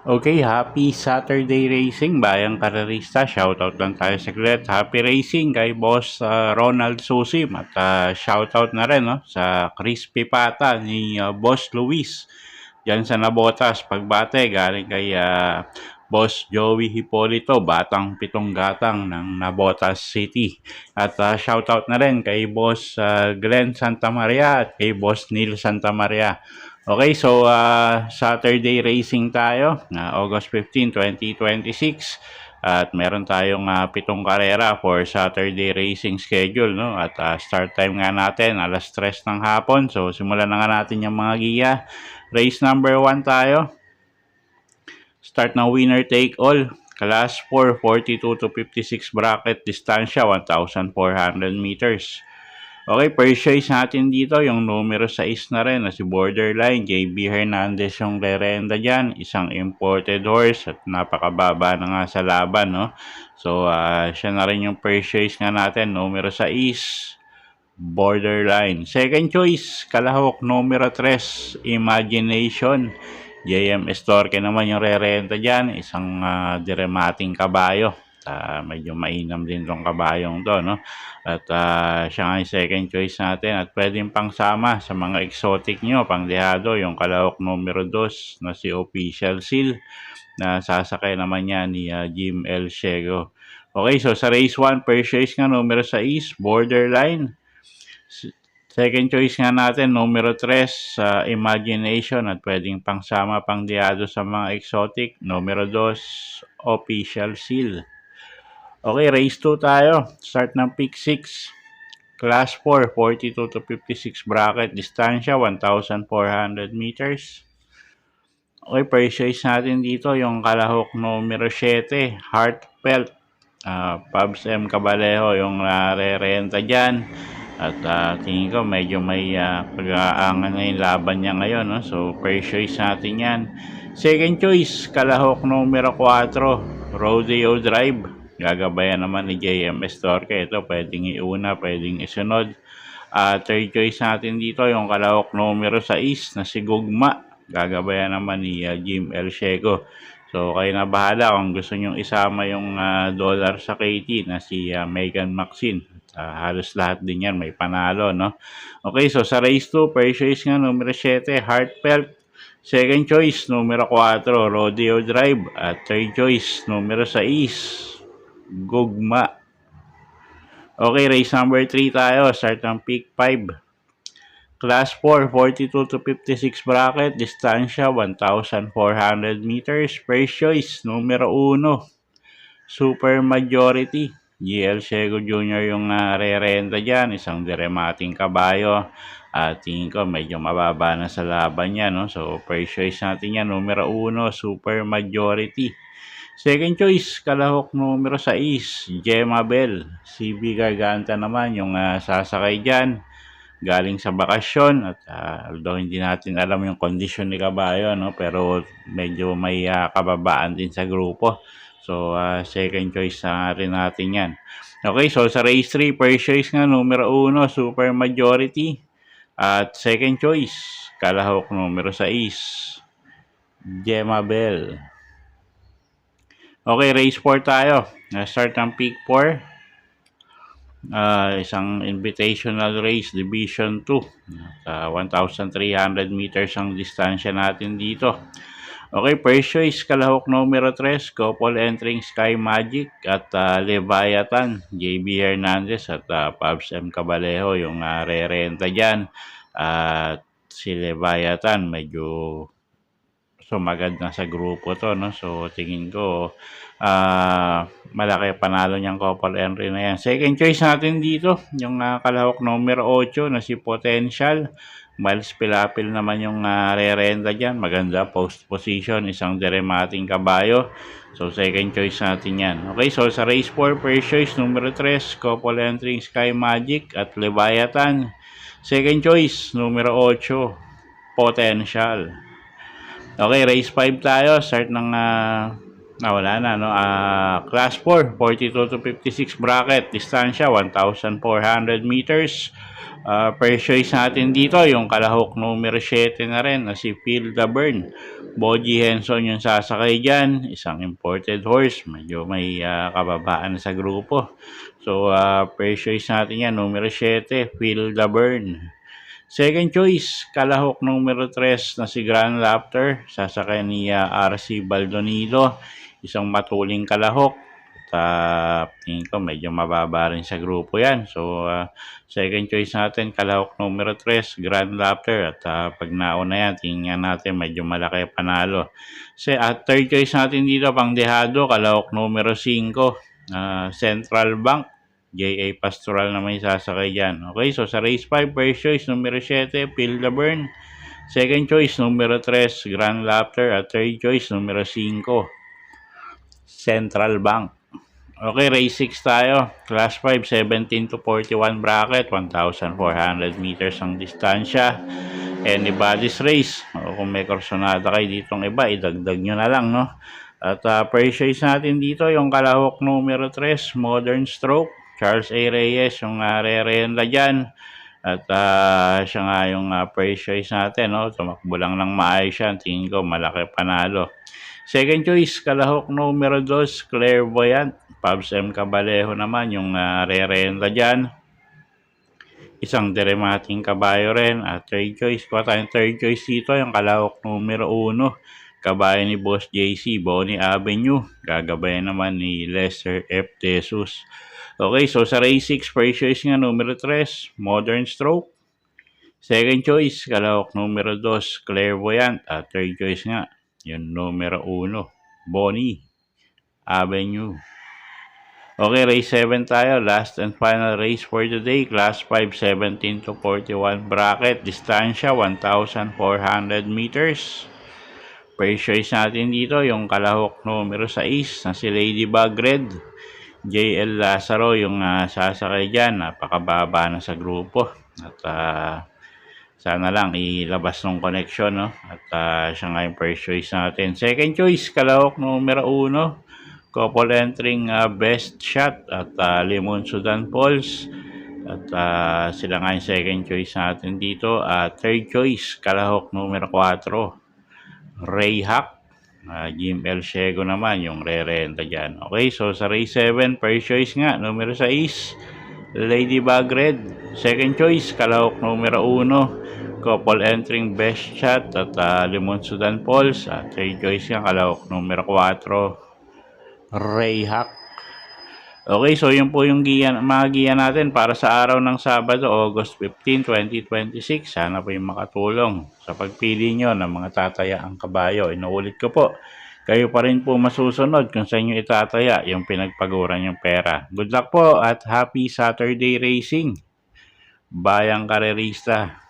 Okay, happy Saturday racing, bayang karerista. Shoutout lang tayo saglit. Happy racing kay Boss Ronald Susim at shoutout na rin no, sa Crispy Pata ni Boss Luis. Diyan sa Nabotas, pagbate galing kay Boss Joey Hipolito, batang pitong gatang ng Nabotas City. At shoutout na rin kay Boss Glenn Santa Maria at kay Boss Neil Santa Maria. Okay, so Saturday racing tayo na August 15, 2026 at meron tayong pitong karera for Saturday racing schedule, no? At start time nga natin alas 3 ng hapon. So simulan na nga natin yung mga giya. Race number 1 tayo. Start ng winner take all. Class 4, 42 to 56 bracket, distansya 1,400 meters. Okay, first choice natin dito, yung numero 6 na rin na si Borderline. JB Hernandez yung lerenda dyan. Isang imported horse at napakababa na nga sa laban, no? So, siya na rin yung first choice nga natin, numero 6, Borderline. Second choice, kalahok, numero 3, Imagination. JM Estorque naman yung rerenta dyan. Isang diremating kabayo. Medyo mainam din tong kabayong to, no? At siya nga yung second choice natin at pwedeng pangsama sa mga exotic nyo, pangdehado, yung kalahok numero 2 na si Official Seal na sasakay naman niya ni Jim El Ciego. Okay, so sa race 1, first choice nga numero 6, Borderline. Second choice nga natin, numero 3, Imagination at pwedeng pangsama pangdehado sa mga exotic, numero 2, Official Seal. Okay, race 2 tayo. Start ng pick 6. Class 4, 42 to 56 bracket. Distansya, 1,400 meters. Okay, first choice natin dito, yung kalahok numero 7, Heartfelt. Pabs M. Cabalejo yung re-renta dyan. At tingin ko medyo may pag-aangan na yung laban niya ngayon. No? So, first choice natin yan. Second choice, kalahok numero 4, Rodeo Drive. Gagabayan naman ni JM Estorque. Ito pwedeng iuna, pwedeng isunod. Third choice natin dito, yung kalahok numero 6 na si Gugma. Gagabayan naman ni Jim El Ciego. So kayo na bahala kung gusto nyong isama yung dollar sa KT na si Megan Maxine. Halos lahat din yan may panalo, no? Okay, so sa race 2, first choice nga numero 7, Heartfelt. Second choice, numero 4, Rodeo Drive. At third choice, numero 6, Gugma. Okay, race number 3 tayo. Start ng pick 5. Class 4, 42 to 56 bracket. Distansya, 1,400 meters. First choice, numero 1, Super Majority. GL Ciego Jr. yung re-renta dyan. Isang diremating kabayo. Tingin ko medyo mababa na sa laban niya, no? So, first choice natin yan, numero 1, Super Majority. Second choice, kalahok numero 6, Gemma Bell. CB Garganta naman yung sasakay dyan. Galing sa bakasyon at although hindi natin alam yung kondisyon ni kabayo, no? Pero medyo may kababaan din sa grupo. So, second choice na rin natin yan. Okay, so sa race 3, first choice nga, numero 1, Super Majority. At second choice, kalahok numero 6, Gemma Bell. Okay, race 4 tayo. Start ng pick 4. Isang invitational race, Division 2. 1,300 meters ang distansya natin dito. Okay, first choice, kalahok numero 3, couple entering Sky Magic at Leviathan, JB Hernandez at Pabs M. Cabalejo yung re-renta dyan. At si Leviathan medyo sumagad na sa grupo to, no? So tingin ko malaki panalo niyang couple entry na yan. Second choice natin dito, yung kalahok numero 8 na si Potential. Miles Pilapil naman yung re-renta dyan. Maganda post position, isang diremating kabayo. So second choice natin yan. Okay, so sa race 4, first choice numero 3, couple entering Sky Magic at Leviathan. Second choice numero 8, Potential. Okay, race 5 tayo. Start ng wala na, no? Class 4, 42 to 56 bracket. Distansya, 1,400 meters. Per choice natin dito, yung kalahok numero 7 na rin, na si Phil Dabern. Boji Henson yung sasakay dyan. Isang imported horse. Medyo may kababaan sa grupo. So, per choice natin yan, numero 7, Phil Dabern. Second choice, kalahok numero 3 na si Grand Raptor, sasakay ni RC Baldonido, isang matuling kalahok. Tingin ko medyo mababa rin sa grupo yan. So, second choice natin, kalahok numero 3, Grand Raptor. At pag nauna yan, tingnan natin medyo malaki panalo. Third choice natin dito, pang dehado, kalahok numero 5, Central Bank. J.A. Pastoral naman yung sasakay dyan. Okay, so sa race 5, first choice, numero 7, Phil Dabern. Second choice, numero 3, Grand Raptor. At third choice, numero 5, Central Bank. Okay, race 6 tayo. Class 5, 17 to 41 bracket. 1,400 meters ang distansya. Anybody's race. O kung may kursonada kayo ditong iba, idagdag nyo na lang, no? At first choice natin dito, yung kalahok numero 3, Modern Stroke. Charles A. Reyes, yung re-renda dyan. At siya nga yung first choice natin, no? Tumakbo lang ng maayos yan. Tingin ko, malaki panalo. Second choice, kalahok numero 2, Clairvoyant. Pabs M. Cabalejo naman, yung re-renda dyan. Isang deremating kabayo rin. At third choice, kuha tayong third choice dito, yung kalahok numero 1. Kabayan ni Boss JC, Bonnie Avenue. Gagabayan naman ni Lester F. Jesus. Okay, so sa race 6, first choice nga, numero 3, Modern Stroke. Second choice, kalahok numero 2, Clairvoyant. At third choice nga, yung numero 1, Bonnie Avenue. Okay, race 7 tayo. Last and final race for today. Class 5, 17 to 41 bracket. Distansya, 1,400 meters. First choice natin dito, yung kalahok numero 6 na si Ladybug Red. JL Lazaro yung sasakay dyan. Napakababa na sa grupo. At sana lang ilabas ng connection, no? At siya nga yung first choice natin. Second choice, kalahok numero 1. Couple entering Best Shot at Limon Sudan Falls. At sila nga yung second choice natin dito. Third choice, kalahok numero 4, Ray Hack. Jim El Ciego naman yung re-renta dyan. Okay, so sa race 7, first choice nga, numero 6, Ladybug Red. Second choice, kalahok numero 1, couple entering Best Shot at Limon Sudan Falls. Third choice nga, kalahok numero 4, Ray Hack. Okay, so yun po yung mga giya natin para sa araw ng Sabado, August 15, 2026. Sana po yung makatulong sa pagpili nyo ng mga tatayaang kabayo. Inuulit ko po, kayo pa rin po masusunod kung sa inyo itataya yung pinagpaguran yung pera. Good luck po at happy Saturday racing, bayang karerista.